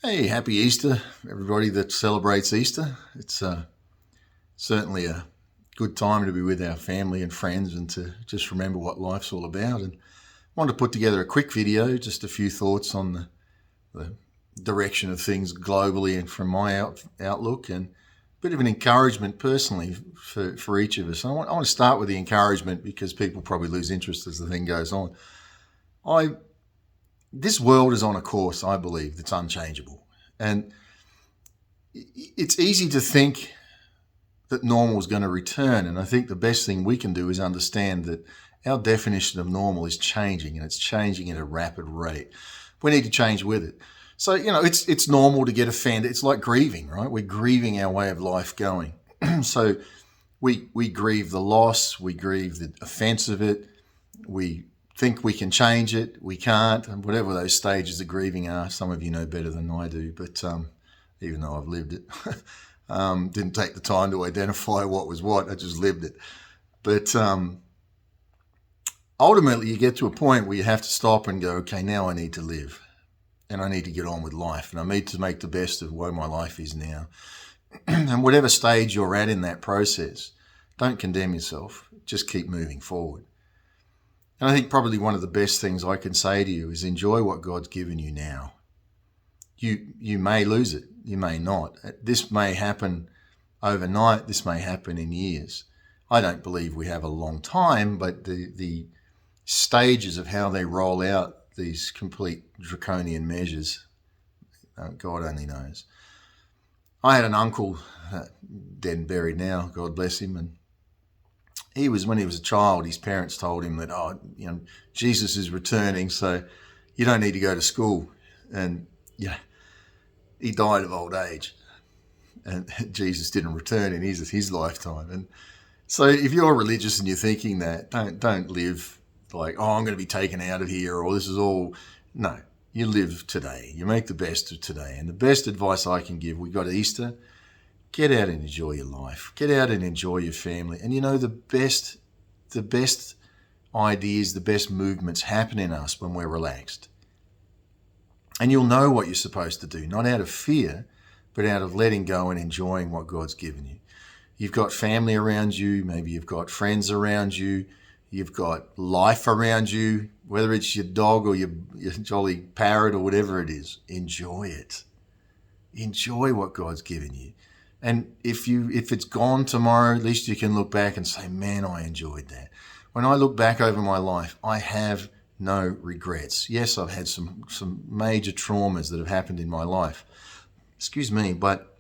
Hey, happy Easter, everybody that celebrates Easter. It's certainly a good time to be with our family and friends and to just remember what life's all about. And I wanted to put together a quick video, just a few thoughts on the direction of things globally and from my outlook, and a bit of an encouragement personally for each of us. I want to start with the encouragement because people probably lose interest as the thing goes on. This world is on a course, I believe, that's unchangeable. And it's easy to think that normal is going to return. And I think the best thing we can do is understand that our definition of normal is changing, and it's changing at a rapid rate. We need to change with it. So, it's normal to get offended. It's like grieving, right? We're grieving our way of life going. So we grieve the loss, we grieve the offense of it, we think we can change it, we can't, and whatever those stages of grieving are. Some of you know better than I do, but even though I've lived it, didn't take the time to identify what was what, I just lived it. But ultimately you get to a point where you have to stop and go, okay, now I need to live, and I need to get on with life, and I need to make the best of where my life is now. And whatever stage you're at in that process, don't condemn yourself, just keep moving forward. And I think probably one of the best things I can say to you is enjoy what God's given you now. You may lose it, you may not. This may happen overnight, this may happen in years. I don't believe we have a long time, but the stages of how they roll out these complete draconian measures, God only knows. I had an uncle, dead and buried now, God bless him, and when he was a child, his parents told him that, Jesus is returning, so you don't need to go to school. And he died of old age, and Jesus didn't return in his lifetime. And so if you're religious and you're thinking that, don't live like, I'm going to be taken out of here, or this is all. No, you live today. You make the best of today. And the best advice I can give, we got Easter. Get out and enjoy your life. Get out and enjoy your family. And the best ideas, the best movements happen in us when we're relaxed. And you'll know what you're supposed to do, not out of fear, but out of letting go and enjoying what God's given you. You've got family around you. Maybe you've got friends around you. You've got life around you, whether it's your dog or your jolly parrot or whatever it is. Enjoy it. Enjoy what God's given you. And if it's gone tomorrow, at least you can look back and say, man, I enjoyed that. When I look back over my life, I have no regrets. Yes, I've had some major traumas that have happened in my life. Excuse me, but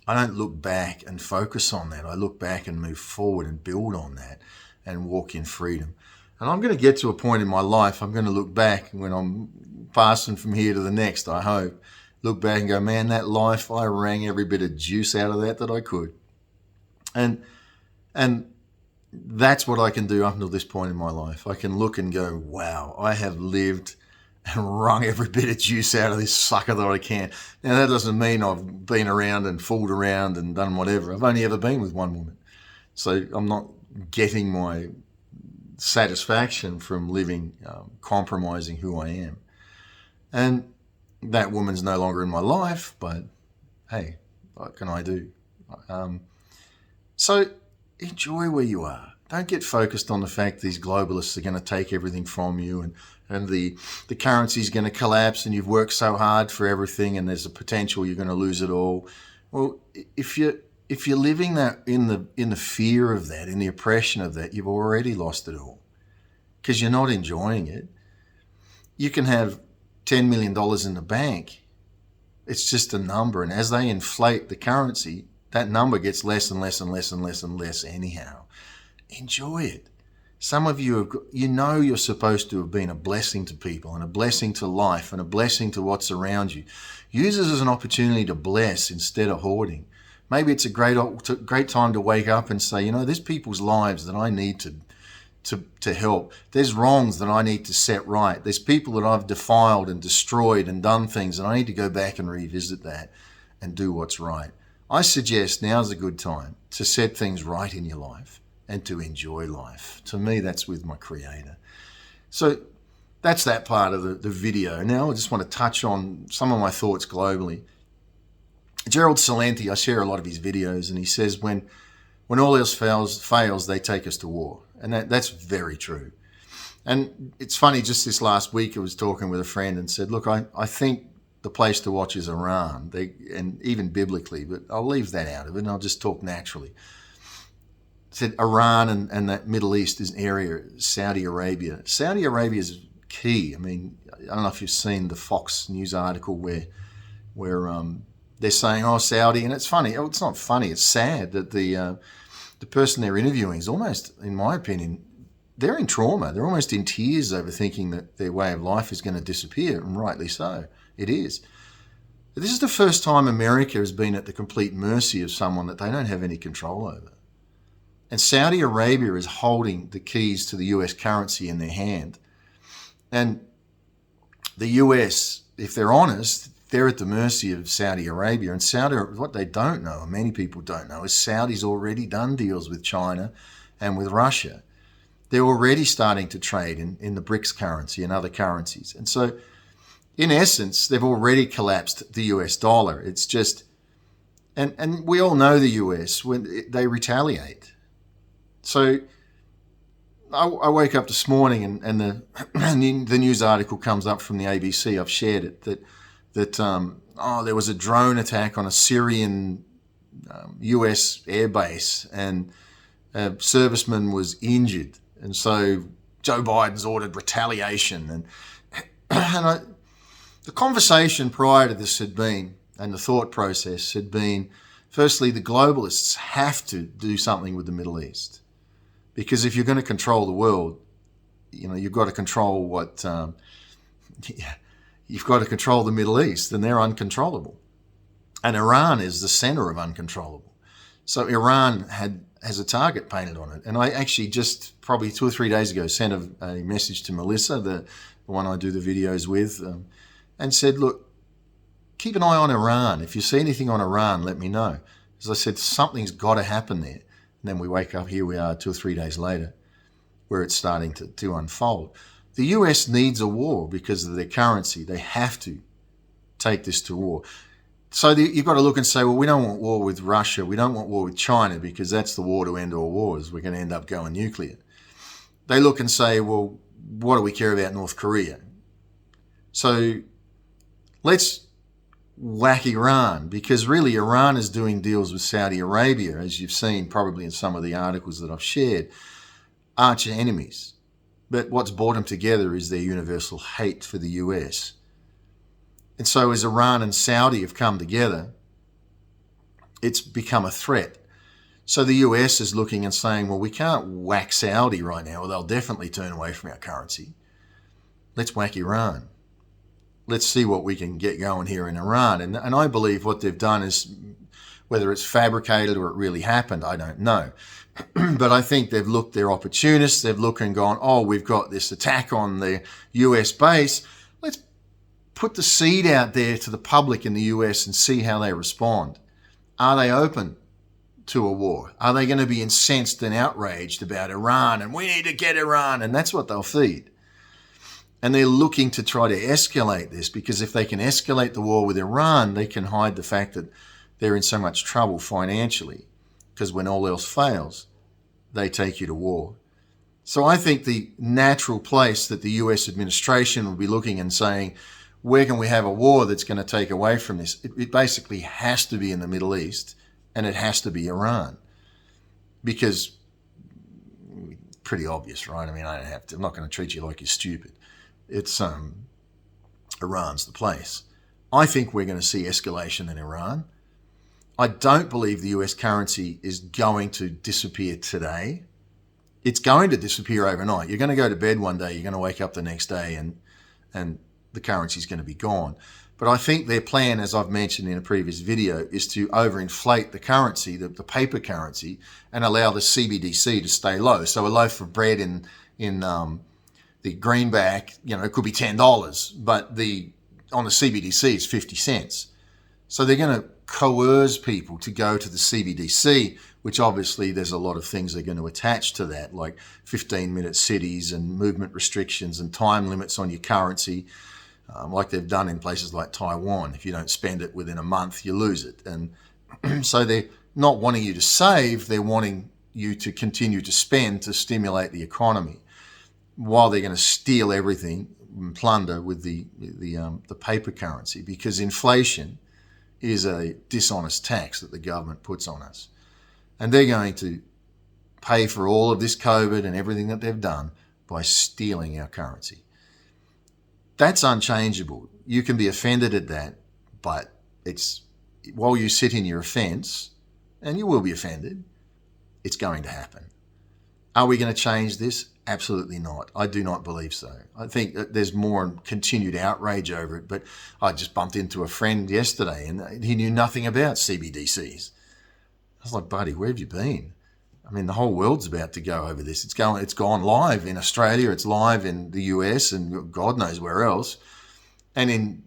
I don't look back and focus on that. I look back and move forward and build on that and walk in freedom. And I'm going to get to a point in my life, I'm going to look back when I'm passing from here to the next, I hope. Look back and go, man, that life, I wrung every bit of juice out of that I could. And that's what I can do up until this point in my life. I can look and go, wow, I have lived and wrung every bit of juice out of this sucker that I can. Now, that doesn't mean I've been around and fooled around and done whatever. I've only ever been with one woman. So I'm not getting my satisfaction from living, compromising who I am. And that woman's no longer in my life, but hey, what can I do? So enjoy where you are. Don't get focused on the fact these globalists are going to take everything from you and the currency is going to collapse and you've worked so hard for everything and there's a potential you're going to lose it all. Well, if you're living that in the fear of that, in the oppression of that, you've already lost it all because you're not enjoying it. You can have $10 million in the bank. It's just a number. And as they inflate the currency, that number gets less and less and less and less and less anyhow. Enjoy it. Some of you, you're supposed to have been a blessing to people and a blessing to life and a blessing to what's around you. Use this as an opportunity to bless instead of hoarding. Maybe it's a great time to wake up and say, there's people's lives that I need to help. There's wrongs that I need to set right. There's people that I've defiled and destroyed and done things, and I need to go back and revisit that and do what's right. I suggest now's a good time to set things right in your life and to enjoy life. To me, that's with my Creator. So that's that part of the video. Now I just want to touch on some of my thoughts globally. Gerald Celente, I share a lot of his videos, and he says when all else fails, they take us to war. And that's very true. And it's funny, just this last week I was talking with a friend and said, look, I think the place to watch is Iran, and even biblically, but I'll leave that out of it and I'll just talk naturally. Said Iran and that Middle East is an area, Saudi Arabia. Saudi Arabia is key. I mean, I don't know if you've seen the Fox News article where they're saying, oh, Saudi, and it's funny. Oh, it's not funny. It's sad that the person they're interviewing is almost, in my opinion, they're in trauma. They're almost in tears over thinking that their way of life is going to disappear, and rightly so. It is. But this is the first time America has been at the complete mercy of someone that they don't have any control over. And Saudi Arabia is holding the keys to the US currency in their hand. And the US, if they're honest, they're at the mercy of Saudi Arabia. And Saudi, what they don't know, and many people don't know, is Saudi's already done deals with China and with Russia. They're already starting to trade in the BRICS currency and other currencies. And so, in essence, they've already collapsed the US dollar. It's just, and we all know the US, when they retaliate. So I woke up this morning and the news article comes up from the ABC. I've shared it that there was a drone attack on a Syrian US airbase and a serviceman was injured. And so Joe Biden's ordered retaliation. And the conversation prior to this had been, and the thought process had been, firstly, the globalists have to do something with the Middle East. Because if you're going to control the world, you've got to control you've got to control the Middle East, and they're uncontrollable. And Iran is the center of uncontrollable. So Iran has a target painted on it. And I actually just probably 2 or 3 days ago sent a message to Melissa, the one I do the videos with, and said, look, keep an eye on Iran. If you see anything on Iran, let me know. As I said, something's got to happen there. And then we wake up, here we are 2 or 3 days later, where it's starting to unfold. The US needs a war because of their currency. They have to take this to war. So you've got to look and say, well, we don't want war with Russia. We don't want war with China because that's the war to end all wars. We're going to end up going nuclear. They look and say, well, what do we care about North Korea? So let's whack Iran, because really Iran is doing deals with Saudi Arabia, as you've seen probably in some of the articles that I've shared, arch enemies. But what's brought them together is their universal hate for the US. And so as Iran and Saudi have come together, it's become a threat. So the US is looking and saying, well, we can't whack Saudi right now, or they'll definitely turn away from our currency. Let's whack Iran. Let's see what we can get going here in Iran. And I believe what they've done is, whether it's fabricated or it really happened, I don't know. But I think they're opportunists. They've looked and gone, oh, we've got this attack on the US base. Let's put the seed out there to the public in the US and see how they respond. Are they open to a war? Are they going to be incensed and outraged about Iran and we need to get Iran? And that's what they'll feed. And they're looking to try to escalate this, because if they can escalate the war with Iran, they can hide the fact that they're in so much trouble financially, because when all else fails, they take you to war. So I think the natural place that the US administration will be looking and saying, where can we have a war that's going to take away from this? It basically has to be in the Middle East, and it has to be Iran, because pretty obvious, right? I mean, I'm not going to treat you like you're stupid. It's Iran's the place. I think we're going to see escalation in Iran. I don't believe the US currency is going to disappear today. It's going to disappear overnight. You're going to go to bed one day, you're going to wake up the next day, and the currency is going to be gone. But I think their plan, as I've mentioned in a previous video, is to overinflate the currency, the paper currency, and allow the CBDC to stay low. So a loaf of bread in the greenback, it could be $10, but on the CBDC it's 50 cents. So they're going to coerce people to go to the CBDC, which obviously there's a lot of things they're going to attach to that, like 15-minute cities and movement restrictions and time limits on your currency, like they've done in places like Taiwan. If you don't spend it within a month, you lose it. And so they're not wanting you to save, they're wanting you to continue to spend to stimulate the economy, while they're going to steal everything and plunder with the paper currency, because inflation is a dishonest tax that the government puts on us. And they're going to pay for all of this COVID and everything that they've done by stealing our currency. That's unchangeable. You can be offended at that, but it's while you sit in your offence, and you will be offended, it's going to happen. Are we going to change this? Absolutely not. I do not believe so. I think that there's more continued outrage over it, but I just bumped into a friend yesterday and he knew nothing about CBDCs. I was like, buddy, where have you been? I mean, the whole world's about to go over this. It's gone live in Australia, it's live in the US, and God knows where else. And in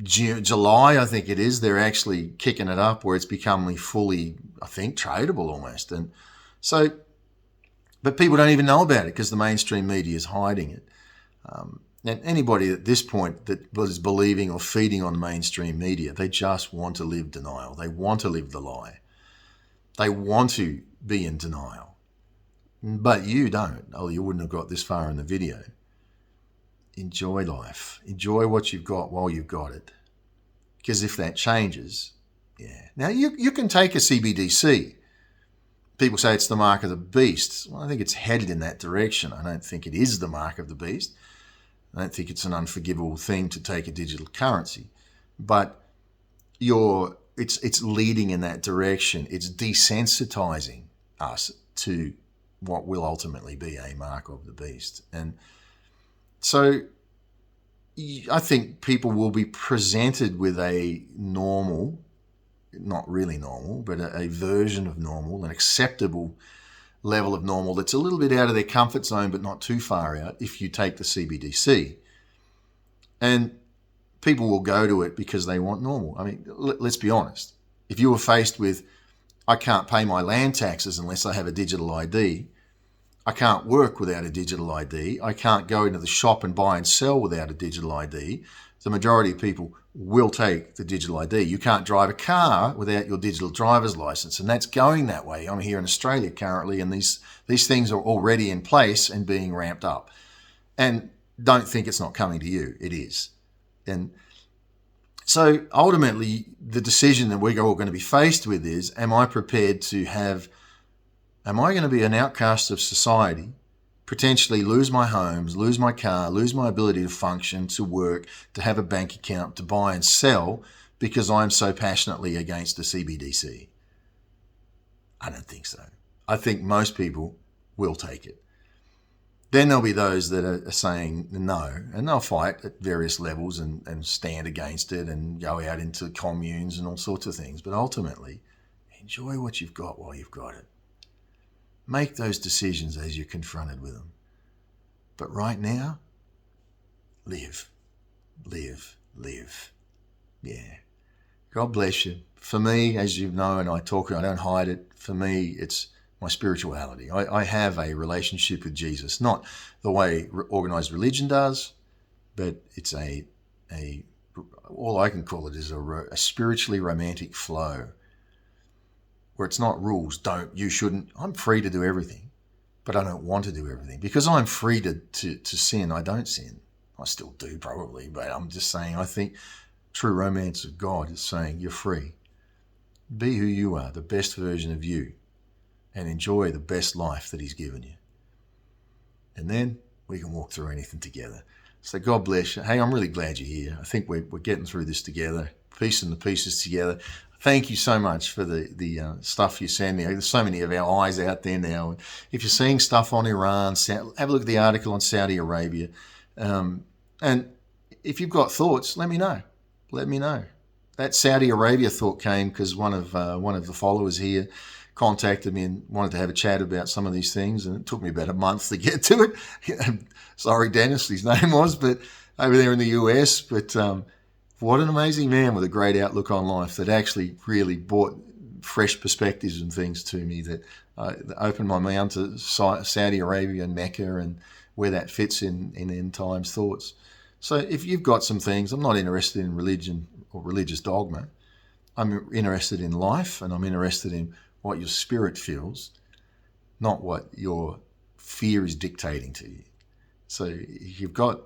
July, I think it is, they're actually kicking it up where it's becoming fully, I think, tradable almost. And so, but people don't even know about it because the mainstream media is hiding it. And anybody at this point that was believing or feeding on mainstream media, they just want to live denial. They want to live the lie. They want to be in denial. But you don't, or you wouldn't have got this far in the video. Enjoy life. Enjoy what you've got while you've got it. Because if that changes, yeah. Now, you can take a CBDC. People say it's the mark of the beast. Well, I think it's headed in that direction. I don't think it is the mark of the beast. I don't think it's an unforgivable thing to take a digital currency. But it's leading in that direction. It's desensitizing us to what will ultimately be a mark of the beast. And so I think people will be presented with a normal, not really normal, but a version of normal, an acceptable level of normal that's a little bit out of their comfort zone, but not too far out if you take the CBDC. And people will go to it because they want normal. I mean, let's be honest. If you were faced with, I can't pay my land taxes unless I have a digital ID, I can't work without a digital ID, I can't go into the shop and buy and sell without a digital ID, the majority of people will take the digital ID. You can't drive a car without your digital driver's license, and that's going that way. I'm here in Australia currently, and these things are already in place and being ramped up. And don't think it's not coming to you. It is. And so ultimately, the decision that we're all going to be faced with is, am I going to be an outcast of society, potentially lose my homes, lose my car, lose my ability to function, to work, to have a bank account, to buy and sell because I'm so passionately against the CBDC? I don't think so. I think most people will take it. Then there'll be those that are saying no, and they'll fight at various levels and stand against it and go out into communes and all sorts of things. But ultimately, enjoy what you've got while you've got it. Make those decisions as you're confronted with them. But right now, live. Yeah. God bless you. For me, as you know, and I don't hide it, for me, it's my spirituality. I have a relationship with Jesus, not the way organized religion does, but it's all I can call it is a spiritually romantic flow, where it's not rules, you shouldn't. I'm free to do everything, but I don't want to do everything. Because I'm free to sin, I don't sin. I still do probably, but I'm just saying, I think true romance of God is saying you're free. Be who you are, the best version of you, and enjoy the best life that he's given you. And then we can walk through anything together. So God bless you. Hey, I'm really glad you're here. I think we're getting through this together, piecing the pieces together. Thank you so much for the stuff you send me. There's so many of our eyes out there now. If you're seeing stuff on Iran, have a look at the article on Saudi Arabia. And if you've got thoughts, let me know. Let me know. That Saudi Arabia thought came because one of the followers here contacted me and wanted to have a chat about some of these things, and it took me about a month to get to it. Sorry, Dennis, his name was, but over there in the US. But What an amazing man with a great outlook on life that actually really brought fresh perspectives and things to me that opened my mind to Saudi Arabia and Mecca and where that fits in end times thoughts. So if you've got some things, I'm not interested in religion or religious dogma. I'm interested in life, and I'm interested in what your spirit feels, not what your fear is dictating to you. So if you've got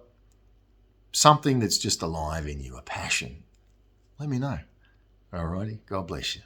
something that's just alive in you, a passion, let me know. Alrighty, God bless you.